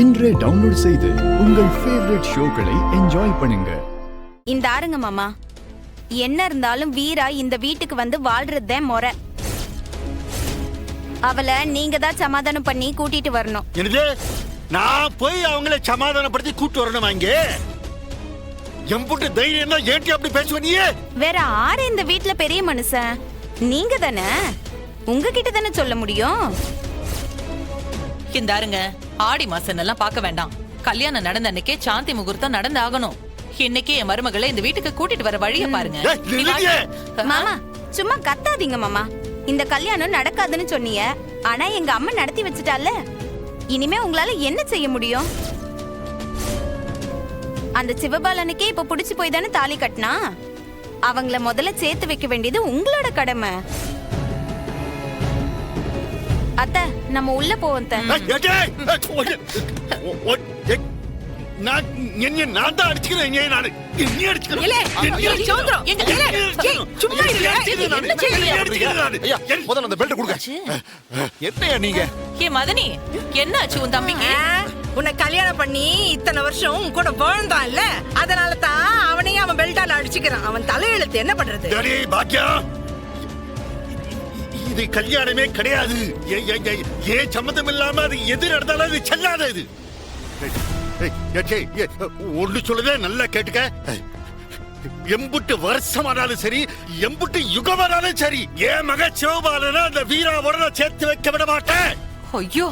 இன்றே டவுன்லோட் செய்து உங்கள் ஃபேவரட் ஷோக்களை என்ஜாய் பண்ணுங்க. இந்த ஆருங்க மாமா, என்ன இருந்தாலும் வீரா இந்த வீட்டுக்கு வந்து வாழ்றதே முறை. அவளை நீங்க தான் சமாதானம் பண்ணி கூட்டிட்டு வரணும். என்னது? நான் போய் அவங்கள சமாதானப்படுத்தி கூட்டு வரணும். அங்க எம்புட்டு தைரியம் தான் ஏன்டி அப்படி பேசுவீங்க? வேற ஆறு இந்த வீட்ல பெரிய மனுஷன் நீங்க தானே, உங்ககிட்ட தானே சொல்ல முடியும். இந்த ஆருங்க, ஆடி மாசம் எல்லாம் பார்க்க வேண்டாம். கல்யாணம் நடந்த அன்னைக்கே சாந்தி முகூர்த்தம் நடந்து ஆகணும். இன்னைக்கே என் மருமகளை இந்த வீட்டுக்கு கூட்டிட்டு வர வழிய பாருங்க. மாமா சும்மா கத்தாதீங்க மாமா. இந்த கல்யாணம் நடக்காதுன்னு சொன்னீங்க, ஆனா எங்க அம்மா நடத்தி வச்சுட்டால. இனிமே உங்களால என்ன செய்ய முடியும்? அந்த சிவபாலனுக்கே இப்ப புடிச்சு போய் தானே தாலி கட்டினா. அவங்கள முதல்ல சேர்த்து வைக்க வேண்டியது உங்களோட கடமை. அத்தை, நம்ம உள்ள போவோம். நான் தான் அடிச்சுக்கிறேன். என்னையா நீங்க? மதனி, என்னாச்சு உன் தம்பிக்கு? உன்னை கல்யாணம் பண்ணி இத்தனை வருஷம் உன் கூட வாழ்ந்தான் இல்ல, அதனால தான் அவனையும் அவன் பெல்ட்டால அடிச்சுக்கிறான். அவன் தலையெழுத்து என்ன பண்றது? பாக்கியா, இது கல்யாணமே கிடையாது. ஏன் சம்மந்தம் இல்லாம அது எது நடந்தாலும் அது செல்லாத. இது ஒன்று சொல்லுதே நல்லா கேட்டுக்க. எம்புட்டு வருஷமானாலும் சரி, எம்புட்டு யுகமானாலும் சரி, என் மக சிவபாலனை அந்த வீராவோட சேர்த்து வைக்க விட மாட்டேன். ஐயோ,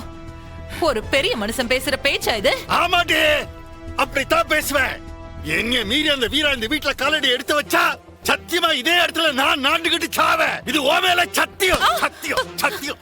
ஒரு பெரிய மனுஷன் பேசுற பேச்சா இது? ஆமாட்டே, அப்படித்தான் பேசுவேன். என்ன மீறி அந்த வீரா இந்த வீட்டுல காலடி எடுத்து வச்சா சத்தியமா இதே இடத்துல நான் நாண்டுகிட்டு சாவேன். இது ஓ மேல சத்தியம், சத்தியம், சத்தியம்.